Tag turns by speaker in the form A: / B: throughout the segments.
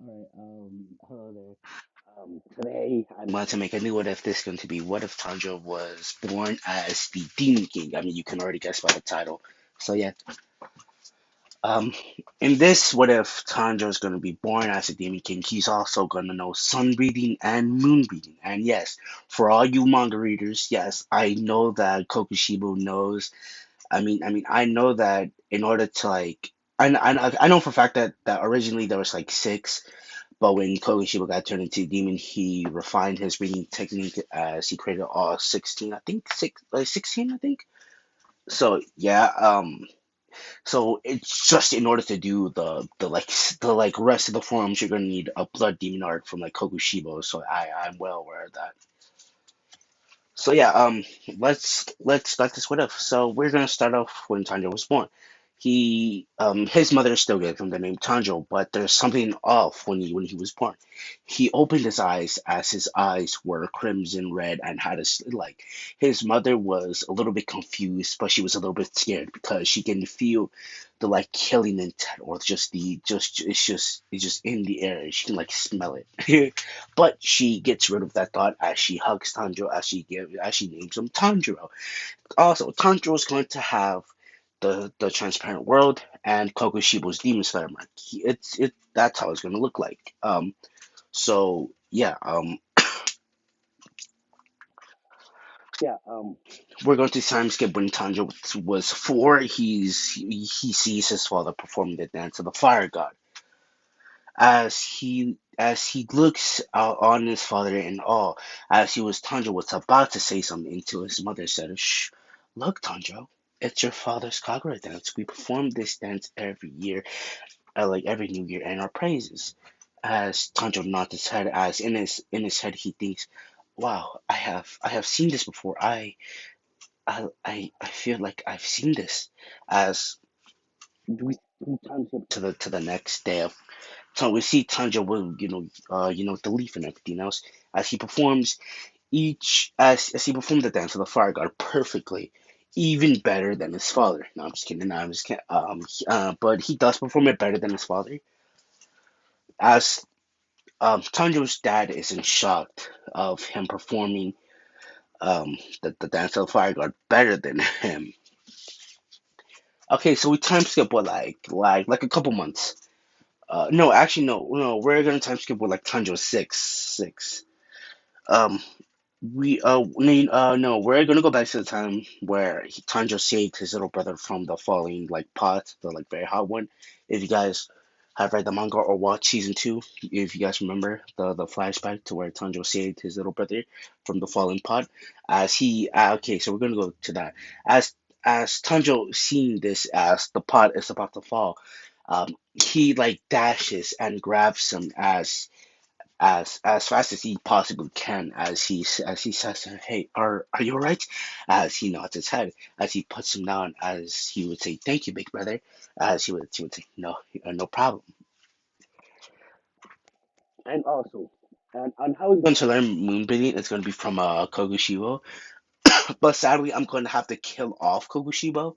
A: Alright, hello there. Today I want to make a new what if. This is going to be what if Tanjiro was born as the Demon King. I mean, you can already guess by the title. So yeah, um, in this what if Tanjiro is going to be born as a Demon King, he's also going to know sun breathing and moon breathing. And yes, for all you manga readers, yes, I know that Kokushibo knows. I know that in order to like, I know for a fact that originally there was like six. But when Kogashiba got turned into a demon, he refined his breathing technique as he created all 16, I think, 16, I think. So yeah, so it's just in order to do the rest of the forms, you're gonna need a blood demon art from like Kokushibo. So I'm well aware of that. So yeah, let's start this with if. So we're gonna start off when Tanjiro was born. His mother still gave him the name Tanjiro, but there's something off when he was born. He opened his eyes as his eyes were crimson red and had like his mother was a little bit confused, but she was a little bit scared because she can feel the like killing intent or just the just it's just in the air. She can like smell it. But she gets rid of that thought as she hugs Tanjiro as she names him Tanjiro. Also, Tanjiro is going to have the transparent world and Kokushibo's demon slayer mark. That's how it's going to look like. So yeah, we're going to time skip when Tanjiro was four. He sees his father performing the dance of the fire god. As he looks out on his father in awe, as Tanjiro was about to say something until his mother said, "Shh, look, Tanjiro, it's your father's Kagura dance. We perform this dance every year, like every New Year, and our praises." As Tanjiro nods his head, as in his head he thinks, "Wow, I have seen this before. I feel like I've seen this." As we time skip to the next day of so we see Tanja will, the leaf and everything else as he performs as he performed the dance of the fire god perfectly, even better than his father. No, I'm just kidding. No, I'm just kidding. But he does perform it better than his father. As Tanjo's dad is in shock of him performing the dance of the fire god better than him. Okay, so we time skip what like a couple months. No, actually no. We're gonna time skip with like Tanjo six. Um, no, we're gonna go back to the time where Tanjiro saved his little brother from the falling like pot, the like very hot one. If you guys have read the manga or watched season two, if you guys remember the flashback to where Tanjiro saved his little brother from the falling pot, okay, so we're gonna go to that as Tanjiro seeing this as the pot is about to fall, he like dashes and grabs him as fast as he possibly can as he says to him, "Hey, are you alright?" As he nods his head, as he puts him down, as he would say, "Thank you, big brother." As he would say, "No, no problem." And also, and how he's going to learn moonbeating is going to be from Kogushibo. But sadly, I'm going to have to kill off Kogushibo.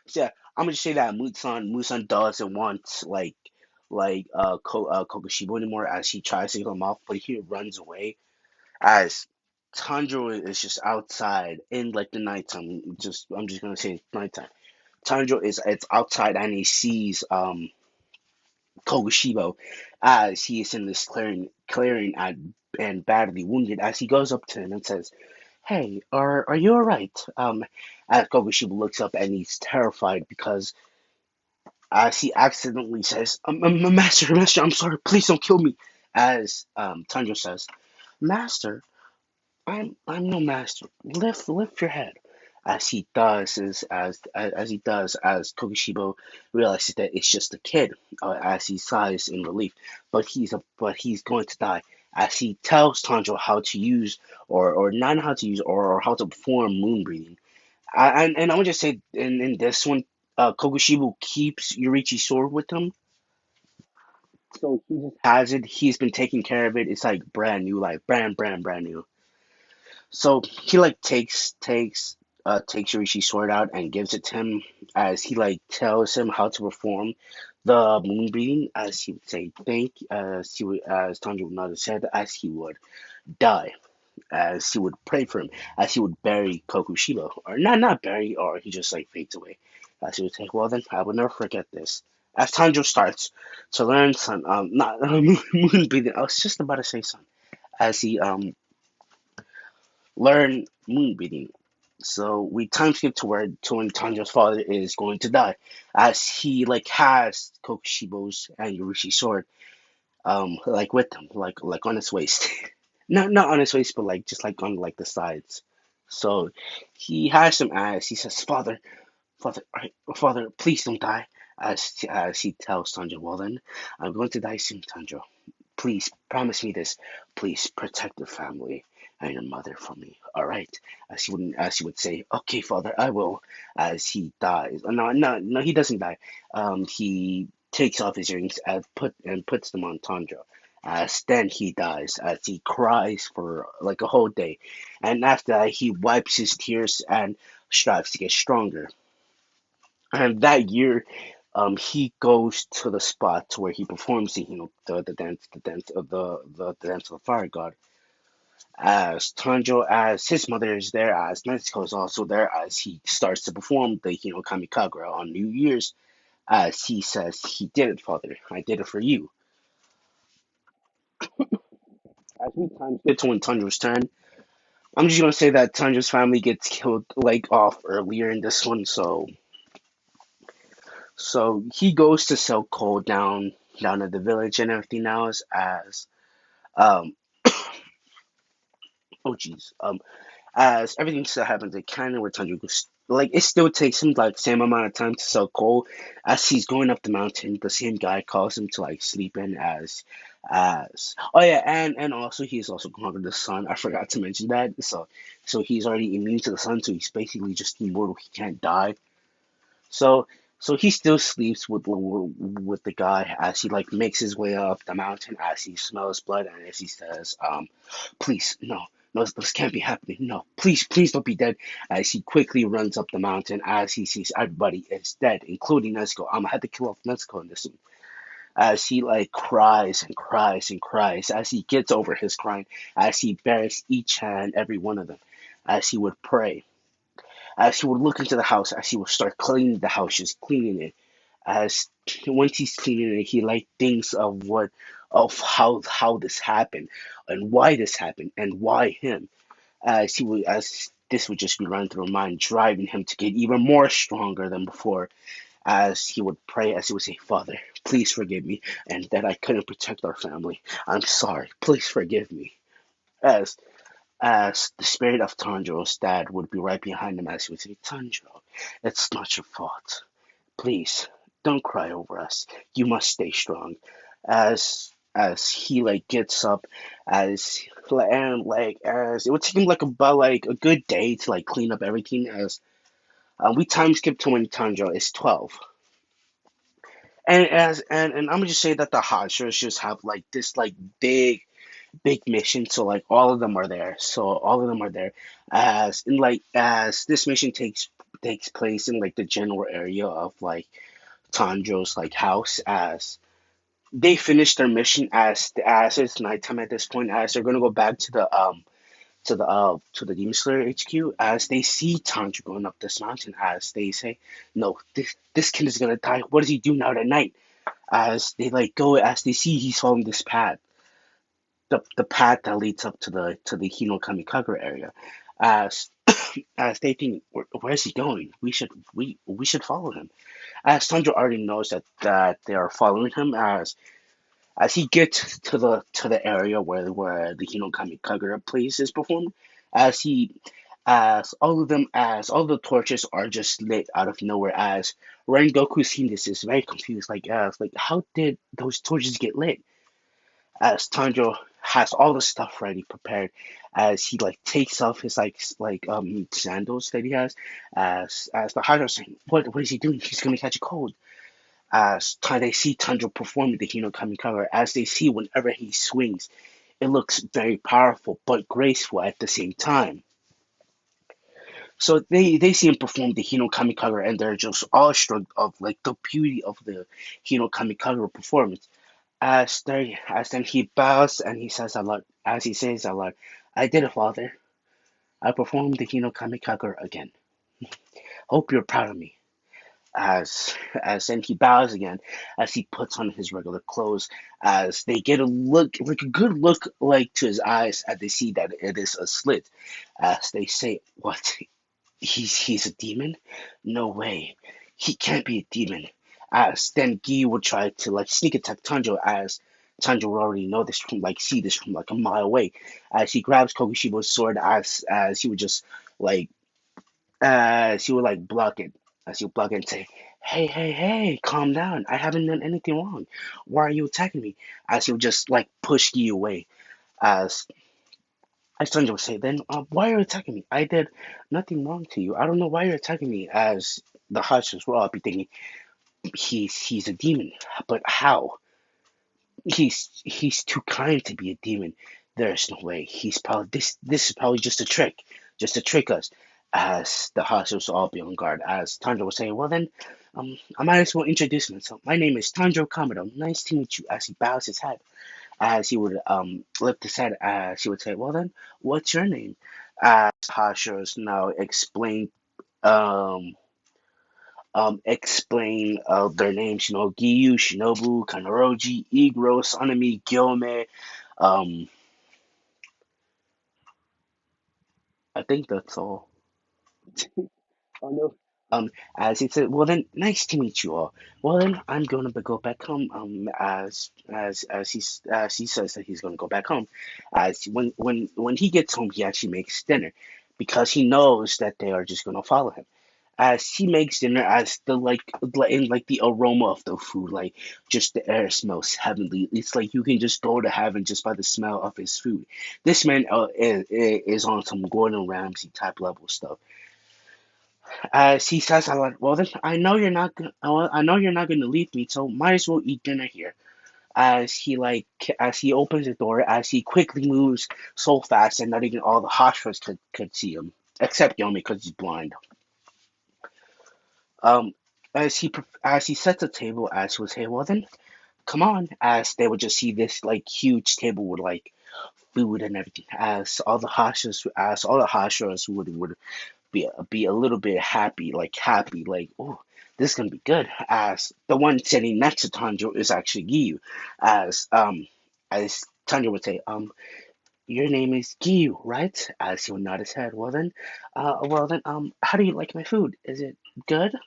A: So yeah, I'm gonna just say that Musan doesn't want Kogushibo anymore as he tries to get him off, but he runs away as Tanjiro is just outside in like the nighttime. I'm just gonna say nighttime. Tanjiro is it's outside and he sees Kogashibo as he is in this clearing and badly wounded. As he goes up to him and says, "Hey, are you alright?" As Kogashibo looks up and he's terrified because as he accidentally says, Master, I'm sorry, please don't kill me." As Tanjiro says, "Master, I'm no master. Lift your head." As he does as Kokushibo realizes that it's just a kid, as he sighs in relief, but he's going to die. As he tells Tanjiro how to use or not how to use or how to perform moon breathing. And I would just say in this one, Kokushibo keeps Yurichi's sword with him, so he just has it. He's been taking care of it. It's like brand new, like brand new. So he like takes Rishi's sword out and gives it to him as he like tells him how to perform the moonbeam, as he would say, as Tanjiro would not have said, as he would die, as he would pray for him, as he would bury Kokushiba, or not bury, or he just like fades away. As he would say, well then, I will never forget this. As Tanjiro starts to learn sun, not moonbeam. I was just about to say sun. As he learn moonbeam. So we time skip to when Tanjiro's father is going to die, as he like has Kokushibo's and Yoroshi's sword like with him, like on his waist. Not on his waist, but like just like on like the sides. So he has him as he says, Father, please don't die. As he tells Tanjiro, well then, I'm going to die soon, Tanjiro. Please promise me this. Please protect your family and your mother from me. All right. As he would say, okay, Father, I will. As he dies. No, he doesn't die. He takes off his earrings and puts them on Tanjiro. As then he dies, as he cries for like a whole day, and after that he wipes his tears and strives to get stronger. And that year, he goes to the spot where he performs the dance of the fire god. As Tanjo, as his mother is there, as Nezuko is also there, as he starts to perform the Kamikagura on New Year's, as he says, "He did it, Father. I did it for you." As we time get to when Tanjo's turn, I'm just gonna say that Tanjo's family gets killed like off earlier in this one, so he goes to sell coal down at the village and everything else as um oh jeez as everything still happens at Cannon where Tanjiro goes like it still takes him like same amount of time to sell coal as he's going up the mountain. The same guy calls him to like sleep in as oh yeah, and also he's also conquered the sun. I forgot to mention that. So he's already immune to the sun, so he's basically just immortal. He can't die. So so he still sleeps with the guy as he like makes his way up the mountain as he smells blood and as he says, please, no, this can't be happening. No, please don't be dead. As he quickly runs up the mountain as he sees everybody is dead, including Nezuko. I'm gonna have to kill off Nezuko in this one. As he like cries and cries and cries, as he gets over his crying, as he buries each and every one of them, as he would pray, as he would look into the house, as he would start cleaning the house, just cleaning it. As once he's cleaning it, he like thinks of how this happened and why this happened and why him. As this would just be running through his mind, driving him to get even more stronger than before. As he would pray, as he would say, "Father, please forgive me, and that I couldn't protect our family. I'm sorry. Please forgive me." As as the spirit of Tanjiro's dad would be right behind him as he would say, "Tanjiro, it's not your fault. Please, don't cry over us. You must stay strong." As he like gets up, as it would take him like about like a good day to like clean up everything. As we time skip to when Tanjiro is 12. And I'm gonna just say that the Hashras just have like this like big mission, so like all of them are there. So all of them are there. As this mission takes place in like the general area of like Tanjo's like house. As they finish their mission, as it's nighttime at this point, as they're gonna go back to the Demon Slayer HQ, as they see Tanjiro going up this mountain, as they say, "No, this kid is gonna die. What does he do now at night?" As they like go, as they see he's following this path, the path that leads up to the Hino Kamikagura area. As as they think, where is he going? We should follow him. As Tanjiro already knows that they are following him. As he gets to the area where the Hino Kamikagura plays is performed. As he as all the torches are just lit out of nowhere. As Rengoku seeing this is very confused, like how did those torches get lit? As Tanjiro has all the stuff ready prepared, as he like takes off his sandals that he has, as the Hydra saying, what is he doing? He's gonna catch a cold. They see Tanjiro performing the Hino Kamikaze, as they see whenever he swings, it looks very powerful but graceful at the same time. So they see him perform the Hino Kamikaze, and they're just awestruck of like the beauty of the Hino Kamikaze performance. As then he bows and he says aloud, as he says aloud, "I did it, Father. I performed the Hino Kamikaze again. Hope you're proud of me." As then he bows again, as he puts on his regular clothes, as they get a look, like a good look, like to his eyes, as they see that it is a slit. As they say, "What? He's a demon? No way. He can't be a demon." As then Guy would try to like sneak attack Tanjiro, as Tanjiro would already know this from like see this from like a mile away. As he grabs Kokushibo's sword, as he would just like she would like block it. She would block it and say, "Hey, hey, hey, calm down. I haven't done anything wrong. Why are you attacking me?" As he would just like push you away. As Sanjo would say, "Then why are you attacking me? I did nothing wrong to you. I don't know why you're attacking me." As the Hashis will all be thinking, he's a demon, but how? He's too kind to be a demon. There's no way. He's probably this is probably just to trick us. As the Hashis will all be on guard. As Tanjiro will say, "Well then, I might as well introduce myself. My name is Tanjiro Kamado. Nice to meet you." As he bows his head, as he would lift his head, as he would say, "Well then, what's your name?" As Hashis now um explain their names, Giyu, Shinobu, Kanoroji, Iguro, Sanemi, Gyome. Um, I think that's all. Oh no. As he said, "Well then, nice to meet you all. Well then, I'm gonna go back home." As he says that he's gonna go back home, as when he gets home, he actually makes dinner, because he knows that they are just gonna follow him. As he makes dinner, as the in like the aroma of the food, like just the air smells heavenly. It's like you can just go to heaven just by the smell of his food. This man is on some Gordon Ramsay type level stuff. As he says, "I like, well then, I know you're not gonna leave me, so might as well eat dinner here." As he opens the door, as he quickly moves so fast that not even all the hostages could see him, except Yomi because he's blind. Um, as he sets the table, as he would say, "Well then, come on," as they would just see this like huge table with like food and everything. As all the hashras would be a little bit happy, like, "Oh, this is gonna be good." As the one sitting next to Tanjiro is actually Giyu, as as Tanjiro would say, "Your name is Giyu, right?" As he would nod his head. Well then, how do you like my food? Is it good?"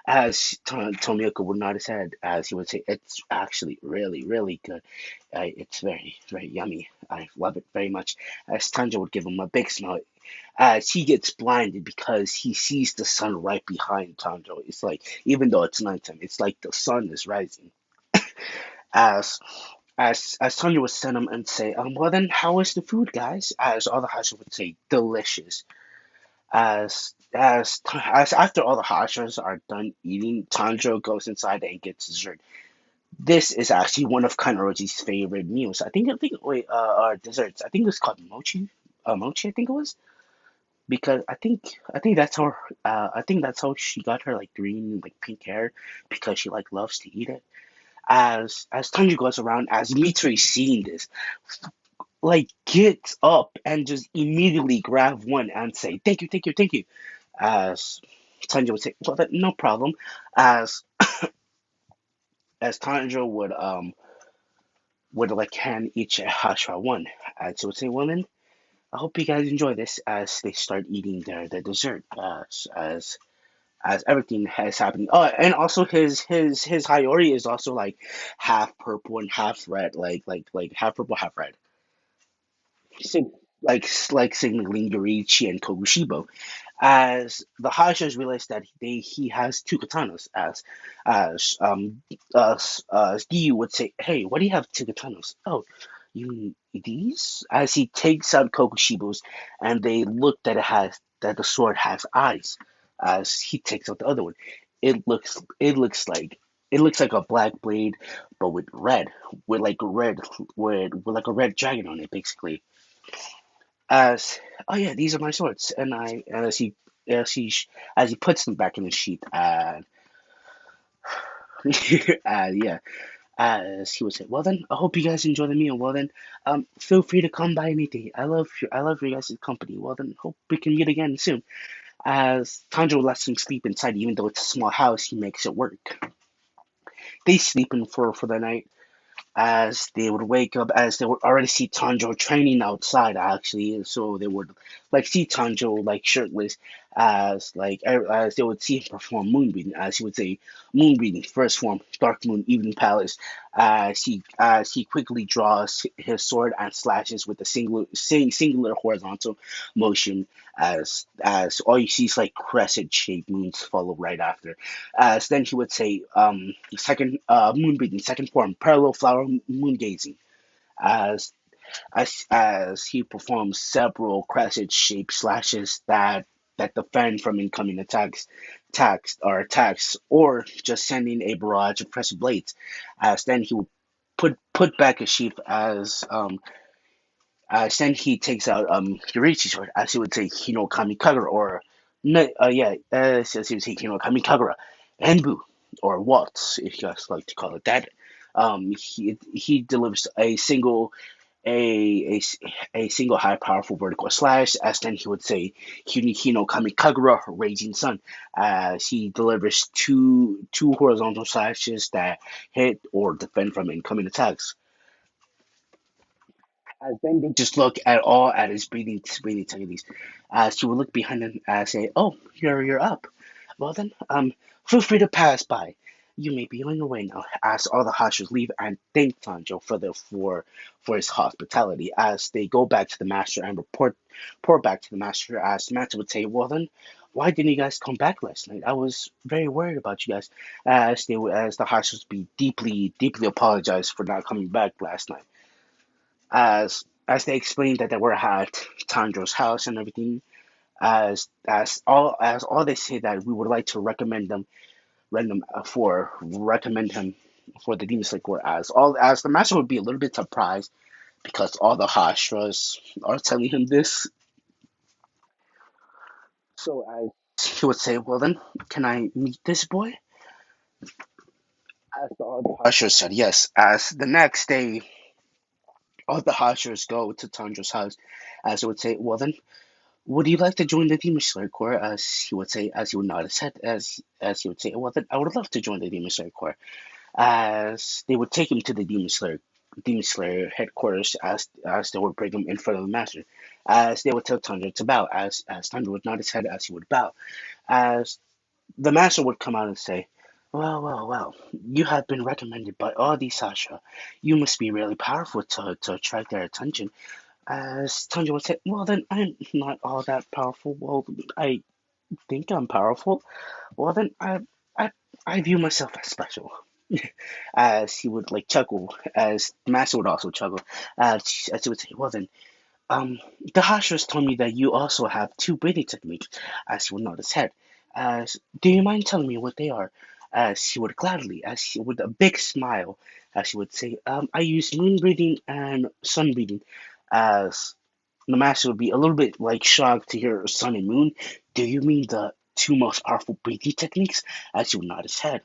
A: As Tomioka would nod his head, as he would say, "It's actually really, really good. It's very, very yummy. I love it very much." As Tanjiro would give him a big smile, as he gets blinded because he sees the sun right behind Tanjiro. It's like, even though it's nighttime, it's like the sun is rising. As as Tanjiro would send him and say, "Well then, how is the food, guys?" As all the Hashira would say, "Delicious." As after all the Hashras are done eating, Tanjiro goes inside and gets dessert. This is actually one of Kanroji's favorite meals. Or desserts. I think it was called mochi. Mochi, I think it was, because I think that's how I think that's how she got her like green like pink hair, because she like loves to eat it. As Tanjiro goes around, as Mitri seeing this, like gets up and just immediately grab one and say, "Thank you, thank you, thank you." As Tanjiro would say, "Well, no problem." As Tanjiro would like hand each a Hashra one, and so would say, "Well then, I hope you guys enjoy this." As they start eating their dessert, as everything has happened. Oh, and also his Hayori is also like half purple and half red, like half purple, half red. Sig- like signaling Yoriichi and Kogushibo. As the Hashas realize that he has two katanas, as Giyu would say, "Hey, why do you have two katanas?" "Oh, you mean these?" As he takes out Kokushibo's, and they look that the sword has eyes. As he takes out the other one, it looks like a black blade, but with red, with like a red dragon on it, basically. As, "Oh yeah, these are my swords," and I as he as he puts them back in the sheet, and yeah, as he would say, well then, I hope you guys enjoy the meal. Well then, feel free to come by anything. I love your guys' company. Well then, hope we can meet again soon. As Tanjiro lets him sleep inside, even though it's a small house, he makes it work. They sleep in for the night. As they would wake up, as they would already see Tanjiro training outside, actually, so they would like see Tanjiro like shirtless, as they would see him perform moonbeam, as he would say, moonbeam, first form, dark moon, evening palace. As he quickly draws his sword and slashes with a singular horizontal motion, as all you see is like crescent shaped moons follow right after. As then he would say, second moon breathing, second form, parallel flower moon gazing. As as he performs several crescent shaped slashes that defend from incoming attacks, or just sending a barrage of crescent blades. As then he would put back his sheath as then he takes out Yurichi's sword, as he would say Hino Kamikagura, or no, as he would say Hino Kamikagura, Enbu, or Waltz, if you guys like to call it that. He delivers a, a single high powerful vertical slash, as then he would say Hino Kamikagura, Raging Sun, as he delivers two horizontal slashes that hit or defend from incoming attacks. As then they just look at his breathing techniques. She would look behind him and say, "Oh, you're up. Well then, feel free to pass by. You may be on your way now." As all the Hashers leave and thank Sanjo for his hospitality, as they go back to the master and report back to the master, as the master would say, "Well then, why didn't you guys come back last night? I was very worried about you guys." As the Hashers be deeply apologize for not coming back last night, as they explained that they were at Tanjiro's house and everything, as all they say that we would like to recommend him for the Demon Slayer Corps, as the master would be a little bit surprised because all the Hashras are telling him this. So as he would say, well then, can I meet this boy? As all the Hashras said yes. As the next day, all the Hashras go to Tanjiro's house, as he would say, well then, would you like to join the Demon Slayer Corps? As he would nod his head, as he would say, well then, I would love to join the Demon Slayer Corps. As they would take him to the Demon Slayer headquarters, as they would bring him in front of the master. As they would tell Tundra to bow, as Tundra would nod his head as he would bow. As the master would come out and say, well, you have been recommended by all these Sasha. You must be really powerful to attract their attention. As Tanjiro would say, well then, I'm not all that powerful. Well, I think I'm powerful. Well then, I, I view myself as special. As he would like chuckle, as the master would also chuckle, as he would say, well then, the Hashras told me that you also have two breathing techniques, as he would nod his head. As, do you mind telling me what they are? As he would gladly, as he with a big smile, as he would say, I use moon breathing and sun breathing. As the master would be a little bit like shocked to hear sun and moon. Do you mean the two most powerful breathing techniques? As he would nod his head.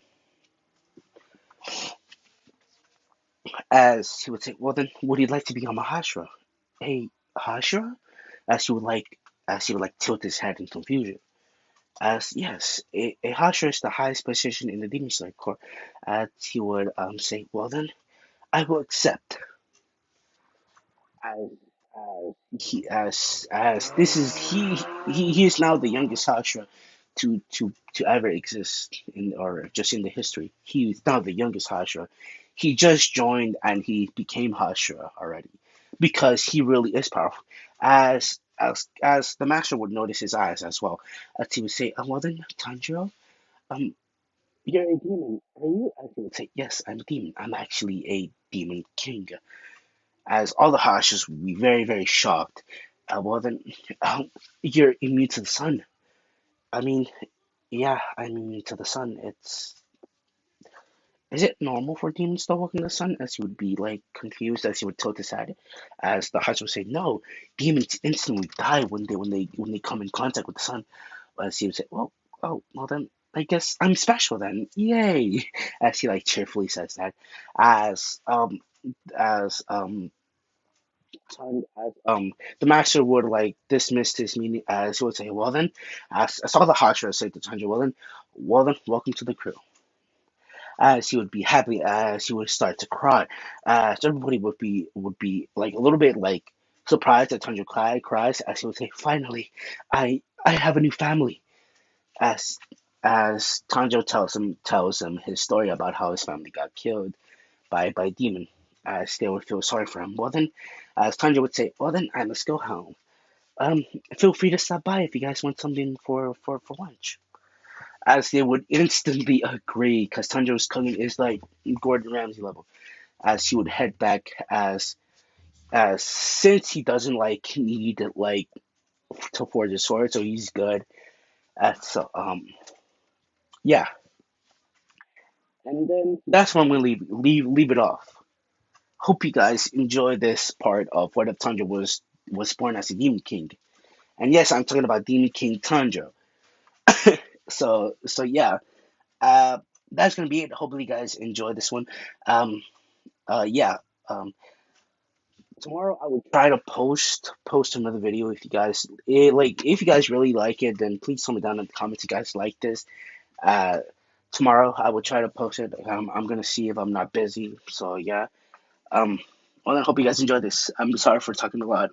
A: As he would say, well then, would you like to become a Hashra? A Hashra? As he would like, as he would like tilt his head in confusion. As yes, a Hashra is the highest position in the Demon Slayer Corps. As he would say, well then, I will accept. As as this is he is now the youngest Hashra to ever exist in or just in the history. He is now the youngest Hashra. He just joined and he became Hashra already because he really is powerful. As the master would notice his eyes as well, as he would say, well then, Tanjiro, um, you're a demon, are you?" As he would say, "Yes, I'm a demon. I'm actually a demon king." As all the Hashis would be very shocked. Well then, you're immune to the sun. I mean, yeah, I'm immune to the sun. Is it normal for demons to walk in the sun? As he would be like confused, as he would tilt his head, as the Hash would say, "No, demons instantly die when they come in contact with the sun." as he would say, well, oh, well then, I guess I'm special then, yay! As he like cheerfully says that, as as the master would like dismiss his meaning, as he would say, well then, as all the Hashira say to Tanjiro, well then, welcome to the crew. As he would be happy, as he would start to cry, as everybody would be like a little bit like surprised that Tanjiro cries, as he would say, finally, I have a new family. As Tanjiro tells him his story about how his family got killed by a demon, as they would feel sorry for him. Well then, as Tanjiro would say, well then I must go home. Um, Feel free to stop by if you guys want something for lunch. As they would instantly agree, because Tanjiro's cooking is like Gordon Ramsay level. As he would head back, as since he doesn't like need like to forge a sword, so he's good. So yeah, and then that's when we leave it off. Hope you guys enjoy this part of what if Tanjiro was born as a Demon King. And yes, I'm talking about Demon King Tanjiro. So yeah, uh, that's gonna be it. Hopefully, you guys enjoy this one. Um, yeah. Um, Tomorrow I will try to post another video if you guys like. If you guys really like it, then please tell me down in the comments you guys like this. Uh, Tomorrow I will try to post it. I'm gonna see if I'm not busy. So yeah. Um, well, I hope you guys enjoy this. I'm sorry for talking a lot.